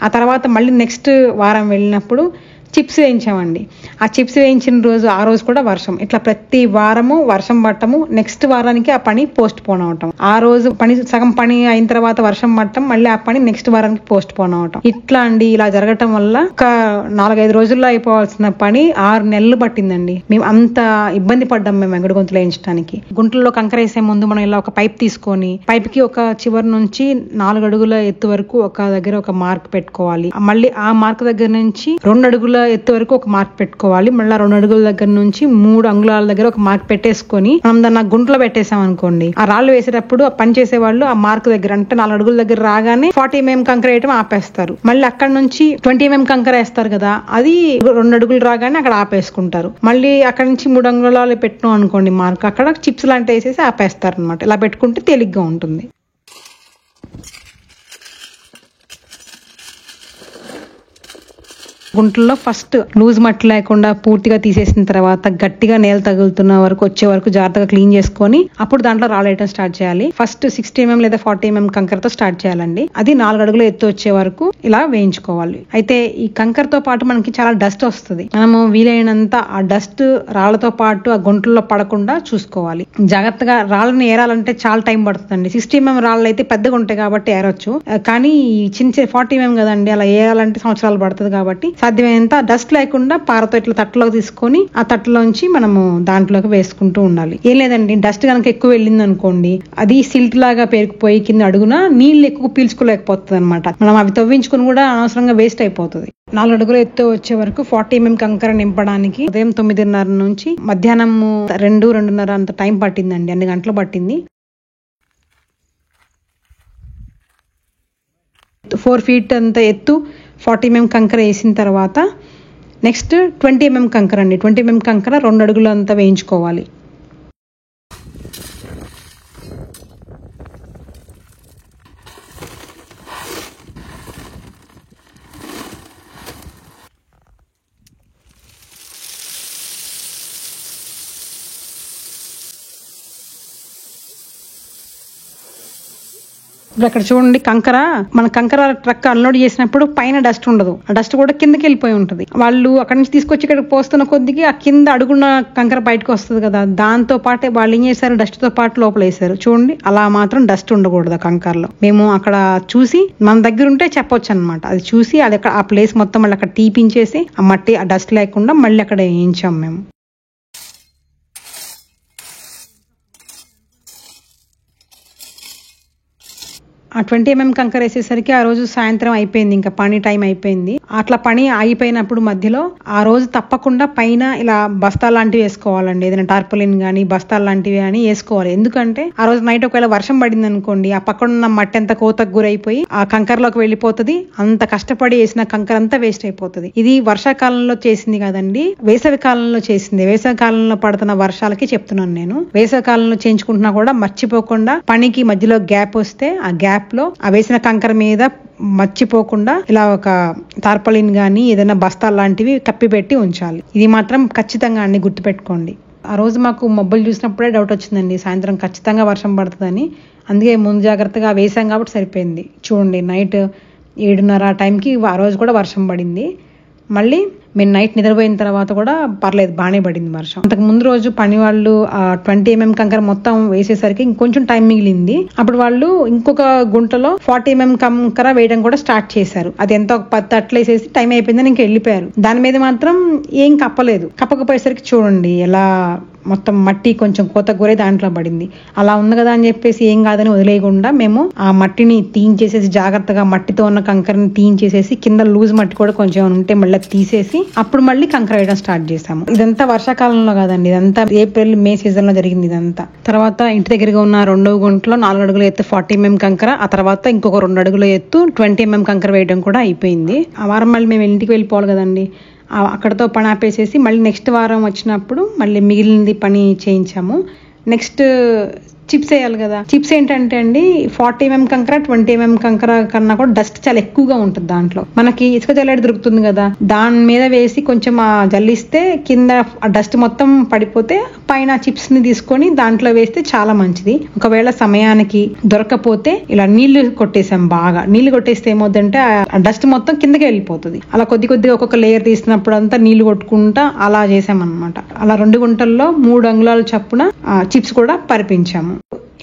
ఆ తర్వాత మళ్ళీ నెక్స్ట్ వారం వెళ్ళినప్పుడు చిప్స్ వేయించామండి. ఆ చిప్స్ వేయించిన రోజు ఆ రోజు కూడా వర్షం. ఇట్లా ప్రతి వారము వర్షం పట్టము, నెక్స్ట్ వారానికి ఆ పని పోస్ట్ పోన్ అవటం. ఆ రోజు సగం పని అయిన తర్వాత వర్షం పట్టడం, మళ్ళీ ఆ పని నెక్స్ట్ వారానికి పోస్ట్ పోన్ అవటం. ఇట్లా అండి, ఇలా జరగటం వల్ల ఒక 4-5 రోజుల్లో అయిపోవాల్సిన పని 6 నెలలు పట్టిందండి. మేము అంత ఇబ్బంది పడ్డాం మేము ఎగడి గుంతలు వేయించడానికి. గుంటల్లో కంకర వేసే ముందు మనం ఇలా ఒక పైప్ తీసుకొని పైప్కి ఒక చివరి నుంచి 4 అడుగుల ఎత్తు వరకు ఒక దగ్గర ఒక మార్క్ పెట్టుకోవాలి. మళ్ళీ ఆ మార్క్ దగ్గర నుంచి 2 అడుగుల ఎత్తు వరకు ఒక మార్క్ పెట్టుకోవాలి. మళ్ళీ 2 అడుగుల దగ్గర నుంచి 3 అంగుళాల దగ్గర ఒక మార్క్ పెట్టేసుకొని మనం దాన్ని గుంటలో పెట్టేసాం అనుకోండి, ఆ రాళ్ళు వేసేటప్పుడు ఆ పని చేసే వాళ్ళు ఆ మార్క్ దగ్గర అంటే 4 అడుగుల దగ్గర రాగానే 40 mm కంకర వేయటం ఆపేస్తారు. మళ్ళీ అక్కడ నుంచి 20 mm కంకర వేస్తారు కదా, అది 2 అడుగులు రాగానే అక్కడ ఆపేసుకుంటారు. మళ్ళీ అక్కడ నుంచి 3 అంగుళాలు పెట్టినాం అనుకోండి మార్క్, అక్కడ చిప్స్ లాంటి వేసేసి ఆపేస్తారు అనమాట. ఇలా పెట్టుకుంటే తేలిగ్గా ఉంటుంది. గుంటల్లో ఫస్ట్ లూజ్ మట్టి లేకుండా పూర్తిగా తీసేసిన తర్వాత గట్టిగా నేల తగులుతున్న వరకు వచ్చే వరకు జాగ్రత్తగా క్లీన్ చేసుకొని అప్పుడు దాంట్లో రాళ్ళేయటం స్టార్ట్ చేయాలి. ఫస్ట్ 60 mm లేదా 40 mm కంకరతో స్టార్ట్ చేయాలండి. అది 4 అడుగులు ఎత్తు వచ్చే వరకు ఇలా వేయించుకోవాలి. అయితే ఈ కంకరతో పాటు మనకి చాలా డస్ట్ వస్తుంది. మనము వీలైనంత ఆ డస్ట్ రాళ్లతో పాటు ఆ గుంటల్లో పడకుండా చూసుకోవాలి. జాగ్రత్తగా రాళ్ళని ఏరాలంటే చాలా టైం పడుతుందండి. 60 mm రాళ్ళు అయితే పెద్దగా ఉంటాయి కాబట్టి ఏరొచ్చు, కానీ చిన్న 40 mm కదండి, అలా ఏరాలంటే సంవత్సరాలు పడుతుంది. కాబట్టి సాధ్యమైనంత డస్ట్ లేకుండా పారతో ఇట్లా తట్టలోకి తీసుకొని ఆ తట్టలోంచి మనము దాంట్లోకి వేసుకుంటూ ఉండాలి. ఏం లేదండి, డస్ట్ కనుక ఎక్కువ వెళ్ళింది అనుకోండి, అది సిల్ట్ లాగా పేరుకుపోయి కింద అడుగున నీళ్లు ఎక్కువ పీల్చుకోలేకపోతుంది అనమాట. మనం అవి తవ్వించుకుని కూడా అనవసరంగా వేస్ట్ అయిపోతుంది. 4 అడుగులు ఎత్తు వచ్చే వరకు 40 mm కంకర నింపడానికి ఉదయం 9:30 నుంచి మధ్యాహ్నం 2-2:30 అంత టైం పట్టిందండి. 2 గంటలు పట్టింది. 4 feet అంత ఎత్తు 40 mm కంకర వేసిన తర్వాత నెక్స్ట్ 20 mm కంకర అండి. 20 mm కంకర 2 అడుగులు అంతా వేయించుకోవాలి. అక్కడ చూడండి, కంకర మన కంకర ట్రక్ అన్లోడ్ చేసినప్పుడు పైన డస్ట్ ఉండదు, ఆ డస్ట్ కూడా కిందకి వెళ్ళిపోయి ఉంటుంది. వాళ్ళు అక్కడ నుంచి తీసుకొచ్చి ఇక్కడ పోస్తున్న కొద్దికి ఆ కింద అడుగున్న కంకర బయటకు వస్తుంది కదా, దాంతో పాటే వాళ్ళు ఏం చేశారు, డస్ట్ తో పాటు లోపల వేసారు. చూడండి, అలా మాత్రం డస్ట్ ఉండకూడదు ఆ కంకరలో. మేము అక్కడ చూసి మన దగ్గర ఉంటే చెప్పొచ్చు అనమాట. అది చూసి అది ఆ ప్లేస్ మొత్తం మళ్ళీ అక్కడ తీపించేసి ఆ మట్టి ఆ డస్ట్ లేకుండా మళ్ళీ అక్కడ వేయించాం మేము. ఆ 20 mm కంకర వేసేసరికి ఆ రోజు సాయంత్రం అయిపోయింది, ఇంకా పని టైం అయిపోయింది. అట్లా పని ఆగిపోయినప్పుడు మధ్యలో ఆ రోజు తప్పకుండా పైన ఇలా బస్తాలు లాంటివి వేసుకోవాలండి. ఏదైనా టార్పలిన్ గానీ బస్తాలు లాంటివి కానీ వేసుకోవాలి. ఎందుకంటే ఆ రోజు నైట్ ఒకవేళ వర్షం పడింది అనుకోండి, ఆ పక్కన ఉన్న మట్టి అంతా కోతకు గురైపోయి ఆ కంకరలోకి వెళ్ళిపోతుంది. అంత కష్టపడి వేసిన కంకర అంతా వేస్ట్ అయిపోతుంది. ఇది వర్షాకాలంలో చేసింది కాదండి, వేసవి కాలంలో చేసింది. వేసవి కాలంలో పడుతున్న వర్షాలకి చెప్తున్నాను నేను. వేసవి కాలంలో చేయించుకుంటున్నా కూడా మర్చిపోకుండా పనికి మధ్యలో గ్యాప్ వస్తే ఆ గ్యాప్ లో ఆ వేసిన కంకర మీద మర్చిపోకుండా ఇలా ఒక టార్పలిన్ గానీ ఏదైనా బస్తాలు లాంటివి కప్పిపెట్టి ఉంచాలి. ఇది మాత్రం ఖచ్చితంగా అన్ని గుర్తుపెట్టుకోండి. ఆ రోజు మాకు మబ్బులు చూసినప్పుడే డౌట్ వచ్చిందండి, సాయంత్రం ఖచ్చితంగా వర్షం పడుతుందని. అందుకే ముందు జాగ్రత్తగా వేసాం కాబట్టి సరిపోయింది. చూడండి, నైట్ 7:30 టైంకి ఆ రోజు కూడా వర్షం పడింది. మళ్ళీ మేము నైట్ నిద్రపోయిన తర్వాత కూడా పర్లేదు, బాగానే పడింది వర్షం. అంతకు ముందు రోజు పని వాళ్ళు 20 mm కంకర మొత్తం వేసేసరికి ఇంకొంచెం టైం మిగిలింది. అప్పుడు వాళ్ళు ఇంకొక గుంటలో 40 mm కంకర వేయడం కూడా స్టార్ట్ చేశారు. అది ఎంత ఒక 10 తట్లు వేసేసి టైం అయిపోయిందని ఇంక వెళ్ళిపోయారు. దాని మీద మాత్రం ఏం కప్పలేదు. కప్పకపోయేసరికి చూడండి ఎలా మొత్తం మట్టి కొంచెం కోత గురై దాంట్లో పడింది. అలా ఉంది కదా అని చెప్పేసి ఏం కాదని వదిలేయకుండా మేము ఆ మట్టిని తీయించేసేసి జాగ్రత్తగా మట్టితో ఉన్న కంకరని తీయించేసేసి కింద లూజ్ మట్టి కూడా కొంచెం ఉంటే మళ్ళీ తీసేసి అప్పుడు మళ్ళీ కంకర వేయడం స్టార్ట్ చేసాము. ఇదంతా వర్షాకాలంలో కాదండి, ఇదంతా ఏప్రిల్ మే సీజన్ లో జరిగింది ఇదంతా. తర్వాత ఇంటి దగ్గరగా ఉన్న 2వ గుంటలో 4 అడుగుల ఎత్తు 40 mm కంకర, ఆ తర్వాత ఇంకొక 2 అడుగుల ఎత్తు 20 mm కంకర వేయడం కూడా అయిపోయింది. ఆ వారం మళ్ళీ మేము ఇంటికి వెళ్ళిపోవాలి కదండి, అక్కడతో పని ఆపేసేసి మళ్ళీ నెక్స్ట్ వారం వచ్చినప్పుడు మళ్ళీ మిగిలినది పని చేయించాము. నెక్స్ట్ చిప్స్ వేయాలి కదా. చిప్స్ ఏంటంటే అండి 40 mm కంకర 20 mm కంకర కన్నా కూడా డస్ట్ చాలా ఎక్కువగా ఉంటుంది దాంట్లో. మనకి ఇసుక జల్లెడ దొరుకుతుంది కదా, దాని మీద వేసి కొంచెం జల్లిస్తే కింద ఆ డస్ట్ మొత్తం పడిపోతే పైన చిప్స్ ని తీసుకొని దాంట్లో వేస్తే చాలా మంచిది. ఒకవేళ సమయానికి దొరకపోతే ఇలా నీళ్లు కొట్టేసాం. బాగా నీళ్లు కొట్టేస్తే ఏమవుతుందంటే ఆ డస్ట్ మొత్తం కిందకి వెళ్ళిపోతుంది. అలా కొద్ది కొద్దిగా ఒక్కొక్క లేయర్ తీసినప్పుడు అంతా నీళ్లు కొట్టుకుంటా అలా చేసామన్నమాట. అలా 2 గుంటల్లో 3 అంగుళాల చప్పున చిప్స్ కూడా పరిపించాము.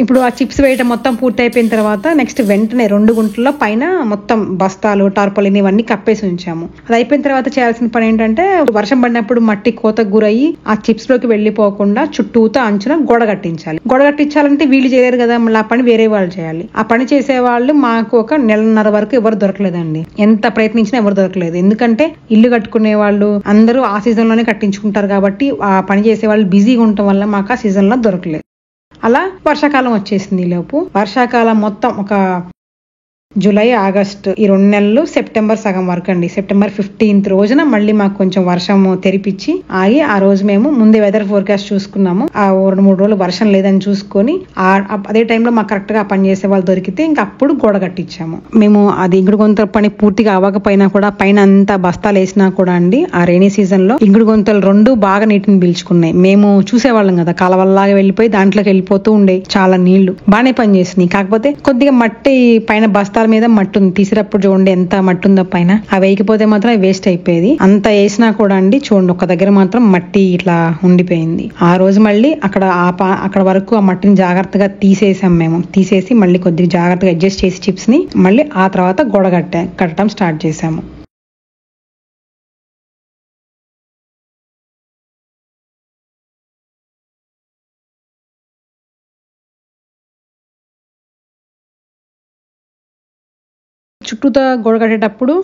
ఇప్పుడు ఆ చిప్స్ వేయటం మొత్తం పూర్తి అయిపోయిన తర్వాత నెక్స్ట్ వెంటనే 2 గుంటల్లో పైన మొత్తం బస్తాలు టార్పాలిన్ ఇవన్నీ కప్పేసి ఉంచాము. అది అయిపోయిన తర్వాత చేయాల్సిన పని ఏంటంటే వర్షం పడినప్పుడు మట్టి కోతకు గురయ్యి ఆ చిప్స్ లోకి వెళ్లిపోకుండా చుట్టూతో అంచున గోడ కట్టించాలి. గోడ కట్టించాలంటే వీళ్ళు చేయలేరు కదా, మళ్ళీ ఆ పని వేరే వాళ్ళు చేయాలి. ఆ పని చేసే వాళ్ళు మాకు ఒక 1.5 నెలల వరకు ఎవరు దొరకలేదండి. ఎంత ప్రయత్నించినా ఎవరు దొరకలేదు. ఎందుకంటే ఇల్లు కట్టుకునే వాళ్ళు అందరూ ఆ సీజన్ లోనే కట్టించుకుంటారు కాబట్టి ఆ పని చేసే వాళ్ళు బిజీగా ఉండటం వల్ల మాకు ఆ సీజన్ లో దొరకలేదు. అలా వర్షాకాలం వచ్చేసింది. ఈ లోపు వర్షాకాలం మొత్తం ఒక జూలై, ఆగస్టు ఈ 2 నెలలు, సెప్టెంబర్ సగం వరకు అండి. సెప్టెంబర్ 15th రోజున మళ్ళీ మాకు కొంచెం వర్షం తెరిపించి ఆగి ఆ రోజు మేము ముందే వెదర్ ఫోర్కాస్ట్ చూసుకున్నాము. ఆ 2-3 రోజులు వర్షం లేదని చూసుకొని అదే టైంలో మాకు కరెక్ట్ గా పని చేసే వాళ్ళు దొరికితే ఇంకా అప్పుడు గోడ కట్టించాము. మేము అది ఇంకుడు గుంతల పని పూర్తిగా అవ్వకపోయినా కూడా పైన అంతా బస్తాలు వేసినా కూడా అండి ఆ రైనీ సీజన్ లో ఇంకుడు గుంతలు 2 బాగా నీటిని పీల్చుకున్నాయి. మేము చూసేవాళ్ళం కదా, కాలవల్లాగా వెళ్ళిపోయి దాంట్లోకి వెళ్ళిపోతూ ఉండే చాలా నీళ్లు బాగానే పనిచేసినాయి. కాకపోతే కొద్దిగా మట్టి పైన బస్తాల మీద మట్టి ఉంది, తీసినప్పుడు చూడండి ఎంత మట్టి ఉందో పైన. అవి వేయకపోతే మాత్రం వేస్ట్ అయిపోయేది. అంత వేసినా కూడా అండి చూడండి ఒక దగ్గర మాత్రం మట్టి ఇట్లా ఉండిపోయింది. ఆ రోజు మళ్ళీ అక్కడ వరకు ఆ మట్టిని జాగ్రత్తగా తీసేసాం. మేము తీసేసి మళ్ళీ కొద్దిగా జాగ్రత్తగా అడ్జస్ట్ చేసి చిప్స్ ని మళ్ళీ ఆ తర్వాత గోడ కట్టడం స్టార్ట్ చేసాము. చుట్టూతో గోడ కట్టేటప్పుడు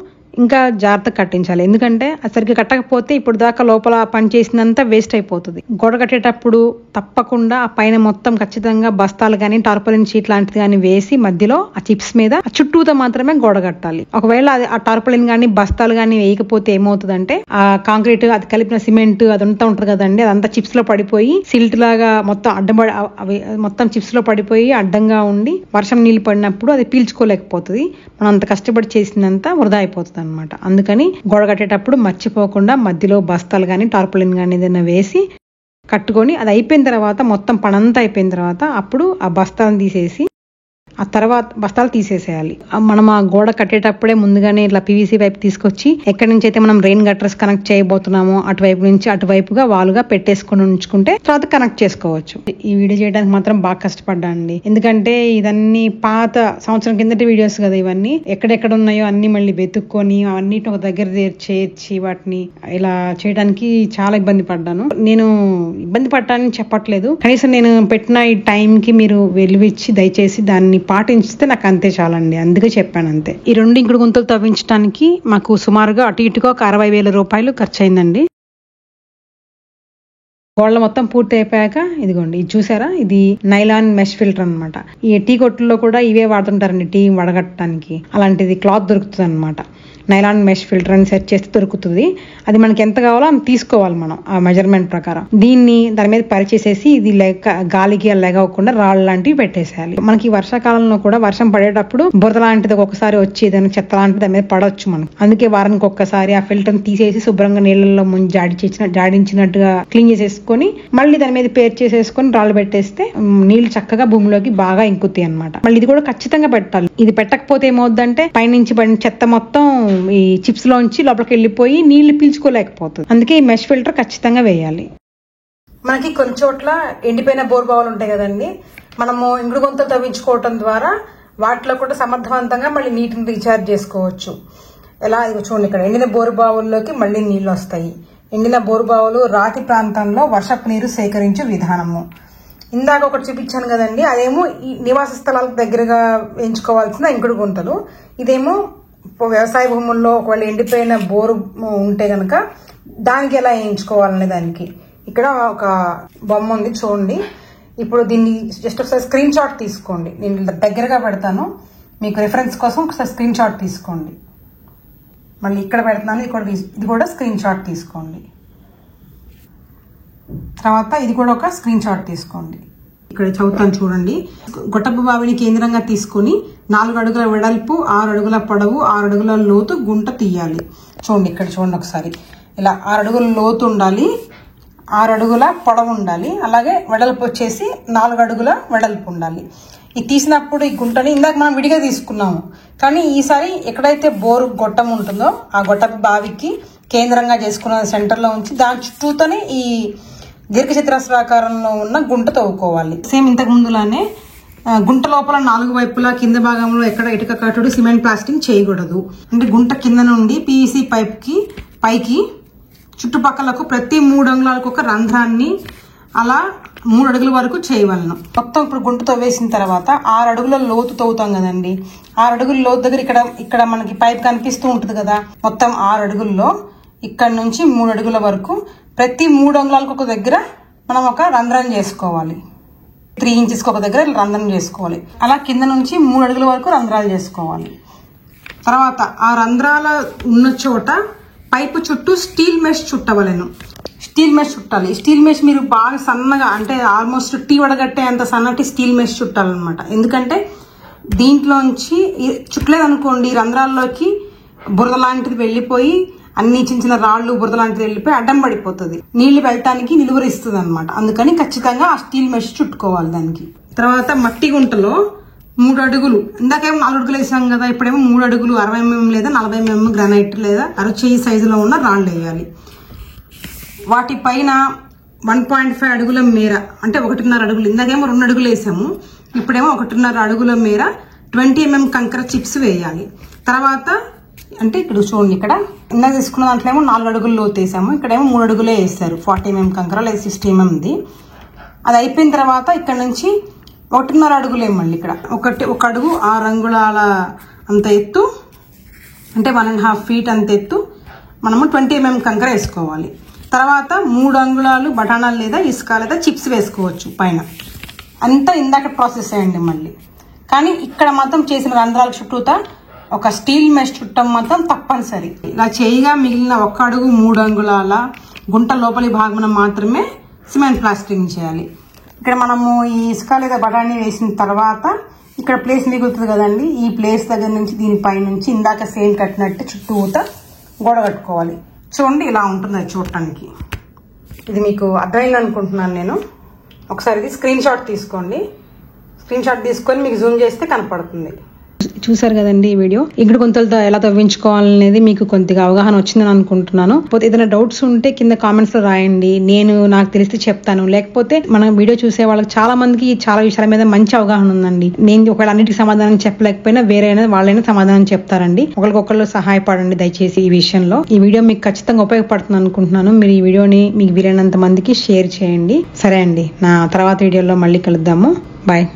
ఇంకా జాగ్రత్త కట్టించాలి. ఎందుకంటే సరిగ్గా కట్టకపోతే ఇప్పుడు దాకా లోపల పని చేసినంత వేస్ట్ అయిపోతుంది. గోడ కట్టేటప్పుడు తప్పకుండా ఆ పైన మొత్తం ఖచ్చితంగా బస్తాలు గానీ టార్పాలిన్ షీట్ లాంటిది గానీ వేసి మధ్యలో ఆ చిప్స్ మీద ఆ చుట్టూతో మాత్రమే గోడ కట్టాలి. ఒకవేళ ఆ టార్పాలిన్ గానీ బస్తాలు గానీ వేయకపోతే ఏమవుతుందంటే ఆ కాంక్రీట్ అది కలిపిన సిమెంట్ అదంతా ఉంటది కదండి, అదంతా చిప్స్ లో పడిపోయి సిల్ట్ లాగా మొత్తం అడ్డపడి మొత్తం చిప్స్ లో పడిపోయి అడ్డంగా ఉండి వర్షం నీళ్లు పడినప్పుడు అది పీల్చుకోలేకపోతుంది. మనం అంత కష్టపడి చేసినంత వృధా అయిపోతుంది అనమాట. అందుకని గోడ కట్టేటప్పుడు మర్చిపోకుండా మధ్యలో బస్తాలు గానీ టార్పాలిన్ గానీ ఏదైనా వేసి కట్టుకొని అది అయిపోయిన తర్వాత మొత్తం పనంతా అయిపోయిన తర్వాత అప్పుడు ఆ బస్తాలను తీసేసి ఆ తర్వాత బస్తాలు తీసేసేయాలి. మనం ఆ గోడ కట్టేటప్పుడే ముందుగానే ఇట్లా పీవీసీ పైప్ తీసుకొచ్చి ఎక్కడి నుంచి అయితే మనం రెయిన్ గటర్స్ కనెక్ట్ చేయబోతున్నామో అటువైపు నుంచి అటువైపుగా వాలుగా పెట్టేసుకొని ఉంచుకుంటే తర్వాత కనెక్ట్ చేసుకోవచ్చు. ఈ వీడియో చేయడానికి మాత్రం బాగా కష్టపడ్డానండి. ఎందుకంటే ఇదన్నీ పాత సంవత్సరం కిందటి వీడియోస్ కదా, ఇవన్నీ ఎక్కడెక్కడ ఉన్నాయో అన్ని మళ్ళీ వెతుక్కొని అన్నిటి ఒక దగ్గర చేర్చి వాటిని ఇలా చేయడానికి చాలా ఇబ్బంది పడ్డాను. నేను ఇబ్బంది పడ్డానని చెప్పట్లేదు, కనీసం నేను పెట్టిన ఈ టైం కి మీరు వెలువిచ్చి దయచేసి దాన్ని పాటించితే నాకు అంతే చాలండి. అందుకే చెప్పాను అంతే. ఈ 2 ఇంకుడు గుంతలు తవ్వించడానికి మాకు సుమారుగా అటు ఇటుగా ఒక 60,000 రూపాయలు ఖర్చు అయిందండి. గోళ్ళ మొత్తం పూర్తి అయిపోయాక ఇదిగోండి ఇది చూసారా, ఇది నైలాన్ మెష్ ఫిల్టర్ అనమాట. ఈ టీ కొట్టుల్లో కూడా ఇవే వాడుతుంటారండి టీ వడగట్టడానికి. అలాంటిది క్లాత్ దొరుకుతుంది అనమాట. నైలాన్ మెష్ ఫిల్టర్ అని సెర్చ్ చేస్తే దొరుకుతుంది. అది మనకి ఎంత కావాలో అంత తీసుకోవాలి మనం ఆ మెజర్మెంట్ ప్రకారం. దీన్ని దాని మీద పరిచేసేసి ఇది గాలికి లెగవకుండా రాళ్ళు లాంటివి పెట్టేసేయాలి. మనకి వర్షాకాలంలో కూడా వర్షం పడేటప్పుడు బురద లాంటిది ఒక్కొక్కసారి వచ్చి ఏదైనా చెత్త లాంటిది దాని మీద పడవచ్చు మనం. అందుకే వారానికి ఒక్కసారి ఆ ఫిల్టర్ తీసేసి శుభ్రంగా నీళ్ళల్లో ముంచి జాడించినట్టుగా క్లీన్ చేసేసుకొని మళ్ళీ దాని మీద పేర్ చేసేసుకొని రాళ్ళు పెట్టేస్తే నీళ్లు చక్కగా భూమిలోకి బాగా ఇంకుతాయి అనమాట. మళ్ళీ ఇది కూడా ఖచ్చితంగా పెట్టాలి. ఇది పెట్టకపోతే ఏమవుద్దంటే పైనుంచి పడిన చెత్త మొత్తం ఈ చిప్స్ లోంచి లోపలికి వెళ్ళిపోయి నీళ్లు పీల్చుకోలేకపోతుంది. అందుకే ఈ మెష్ ఫిల్టర్ ఖచ్చితంగా వేయాలి. మనకి కొన్ని చోట్ల ఎండిపోయిన బోర్ బావులు ఉంటాయి కదండి, మనము ఇంకుడు గుంతలు తవ్వించుకోవటం ద్వారా వాటిలో కూడా సమర్థవంతంగా మళ్ళీ నీటిని రీఛార్జ్ చేసుకోవచ్చు. ఎలా చూడండి, ఇక్కడ ఎండిన బోరు బావుల్లోకి మళ్ళీ నీళ్లు వస్తాయి. ఎండిన బోరు బావులు రాతి ప్రాంతంలో వర్షపు నీరు సేకరించే విధానము. ఇందాక ఒకటి చూపించాను కదండి, అదేమో ఈ నివాస స్థలాలకు దగ్గరగా ఎంచుకోవాల్సిన ఇంకుడు గుంతలు. ఇదేమో వ్యవసాయ భూముల్లో ఒకవేళ ఎండిపోయిన బోరు ఉంటే గనక దానికి ఎలా వేయించుకోవాలనే దానికి ఇక్కడ ఒక బొమ్మ ఉంది చూడండి. ఇప్పుడు దీన్ని జస్ట్ ఒకసారి స్క్రీన్ షాట్ తీసుకోండి. నేను దగ్గరగా పెడతాను మీకు రిఫరెన్స్ కోసం. ఒకసారి స్క్రీన్ షాట్ తీసుకోండి. మళ్ళీ ఇక్కడ పెడతాను, ఇది కూడా స్క్రీన్ షాట్ తీసుకోండి. తర్వాత ఇది కూడా ఒక స్క్రీన్ షాట్ తీసుకోండి. ఇక్కడ చదువుతాను చూడండి. గొట్టపు బావిని కేంద్రంగా తీసుకుని 4 అడుగుల వెడల్పు, 6 అడుగుల పొడవు, 6 అడుగుల లోతు గుంట తీయాలి. చూడండి ఇక్కడ చూడండి ఒకసారి, ఇలా 6 అడుగుల లోతు ఉండాలి, 6 అడుగుల పొడవు ఉండాలి, అలాగే వెడల్పు వచ్చేసి 4 అడుగుల వెడల్పు ఉండాలి. ఇది తీసినప్పుడు ఈ గుంటని ఇందాక మనం విడిగా తీసుకున్నాము, కానీ ఈసారి ఎక్కడైతే బోరు గొట్టం ఉంటుందో ఆ గొట్టపు బావికి కేంద్రంగా చేసుకున్న సెంటర్లో ఉంచి దాని చుట్టూతోనే ఈ దీర్ఘచతురస్రాకారంలో ఉన్న గుంట తవ్వుకోవాలి. సేమ్ ఇంతకు ముందులానే గుంట లోపల 4 వైపులా కింద భాగంలో ఎక్కడ ఇటుక కట్టుడు సిమెంట్ ప్లాస్టింగ్ చేయకూడదు. అంటే గుంట కింద నుండి పీవీసీ పైప్ కి పైకి చుట్టుపక్కలకు ప్రతి 3 అంగుళాలకు ఒక రంధ్రాన్ని అలా 3 అడుగుల వరకు చేయవలను. మొత్తం ఇప్పుడు గుంట తవ్వేసిన తర్వాత 6 అడుగుల లోతు తవ్వుతాం కదండి. 6 అడుగుల లోతు దగ్గర ఇక్కడ మనకి పైప్ కనిపిస్తూ ఉంటుంది కదా. మొత్తం 6 అడుగుల్లో ఇక్కడ నుంచి 3 అడుగుల వరకు ప్రతి 3 అంగుళాలకు ఒక దగ్గర మనం ఒక రంధ్రం చేసుకోవాలి. 3 ఇంచెస్కి ఒక దగ్గర రంధ్రం చేసుకోవాలి. అలా కింద నుంచి 3 అడుగుల వరకు రంధ్రాలు చేసుకోవాలి. తర్వాత ఆ రంధ్రాల ఉన్న చోట పైపు చుట్టూ స్టీల్ మెష్ చుట్టవలను. స్టీల్ మెష్ చుట్టాలి. స్టీల్ మెష్ మీరు బాగా సన్నగా అంటే ఆల్మోస్ట్ టీ వడగట్టే అంత సన్నటి స్టీల్ మెష్ చుట్టాలన్నమాట. ఎందుకంటే దీంట్లోంచి చుట్టలేదు అనుకోండి రంధ్రాల్లోకి బురద లాంటిది వెళ్ళిపోయి అన్ని చిన్న రాళ్ళు బురద లాంటిది వెళ్ళిపోయి అడ్డం పడిపోతుంది. నీళ్లు వెళ్ళటానికి నిలువరిస్తుంది అనమాట. అందుకని ఖచ్చితంగా ఆ స్టీల్ మెష్ చుట్టుకోవాలి దానికి. తర్వాత మట్టి గుంటలో 3 అడుగులు, ఇందాకేమో 4 అడుగులు వేసాం కదా, ఇప్పుడేమో 3 అడుగులు 60 mm లేదా 40 mm గ్రానైట్ లేదా అరచేయి సైజులో ఉన్న రాళ్ళు వేయాలి. వాటి పైన 1.5 అడుగుల మేర అంటే 1.5 అడుగులు, ఇందాకేమో 2 అడుగులు వేసాము, ఇప్పుడేమో 1.5 అడుగుల మేర 20 mm కంకర చిప్స్ వేయాలి. తర్వాత అంటే ఇక్కడ చూడండి, ఇక్కడ ఇందాక తీసుకున్న దాంట్లో ఏమో 4 అడుగులు లోతు వేసాము, ఇక్కడేమో 3 అడుగులే వేస్తారు. 40 mm కంకర లేదా 60 mmది. అది అయిపోయిన తర్వాత ఇక్కడ నుంచి 1.5 అడుగులే మళ్ళీ ఇక్కడ ఒక అడుగు 6 అంగుళాల అంత ఎత్తు అంటే 1.5 feet అంత ఎత్తు మనము 20 mm కంకర వేసుకోవాలి. తర్వాత 3 అంగుళాలు బఠానాలు లేదా ఇసుక లేదా చిప్స్ వేసుకోవచ్చు పైన. అంతా ఇందాక ప్రాసెస్ అయ్యండి మళ్ళీ. కానీ ఇక్కడ మాత్రం చేసిన రంధ్రాల చుట్టూతా ఒక స్టీల్ మెష్ చుట్టం మాత్రం తప్పనిసరి. ఇలా చేయగా మిగిలిన 1 అడుగు 3 అంగుళాల గుంట లోపలి భాగమున మాత్రమే సిమెంట్ ప్లాస్టరింగ్ చేయాలి. ఇక్కడ మనము ఈ ఇసుక లేదా బఠానీ వేసిన తర్వాత ఇక్కడ ప్లేస్ మిగులుతుంది కదండి, ఈ ప్లేస్ దగ్గర నుంచి దీనిపై నుంచి ఇందాక సేమ్ కట్టినట్టు చుట్టూతా గోడ కట్టుకోవాలి. చూడండి ఇలా ఉంటుంది అది చూడటానికి. ఇది మీకు అర్థమైంది అనుకుంటున్నాను నేను. ఒకసారి ఇది స్క్రీన్ షాట్ తీసుకోండి. స్క్రీన్ షాట్ తీసుకొని మీకు జూమ్ చేస్తే కనపడుతుంది. చూసారు కదండి ఈ వీడియో. ఇంకుడు గుంతలతో ఎలా తవ్వించుకోవాలనేది మీకు కొద్దిగా అవగాహన వచ్చిందని అనుకుంటున్నాను. పోతే ఏదైనా డౌట్స్ ఉంటే కింద కామెంట్స్ లో రాయండి, నాకు తెలిస్తే చెప్తాను. లేకపోతే మన వీడియో చూసే వాళ్ళకి చాలా మందికి చాలా విషయాల మీద మంచి అవగాహన ఉందండి. నేను ఒకవేళ అన్నిటికీ సమాధానం చెప్పలేకపోయినా వేరైనా వాళ్ళైనా సమాధానం చెప్తారండి. ఒకరికొకళ్ళు సహాయపడండి దయచేసి ఈ విషయంలో. ఈ వీడియో మీకు ఖచ్చితంగా ఉపయోగపడుతుంది అనుకుంటున్నాను. మీరు ఈ వీడియోని మీకు వీలైనంత మందికి షేర్ చేయండి. సరే అండి, నా తర్వాత వీడియోలో మళ్ళీ కలుద్దాము. బాయ్.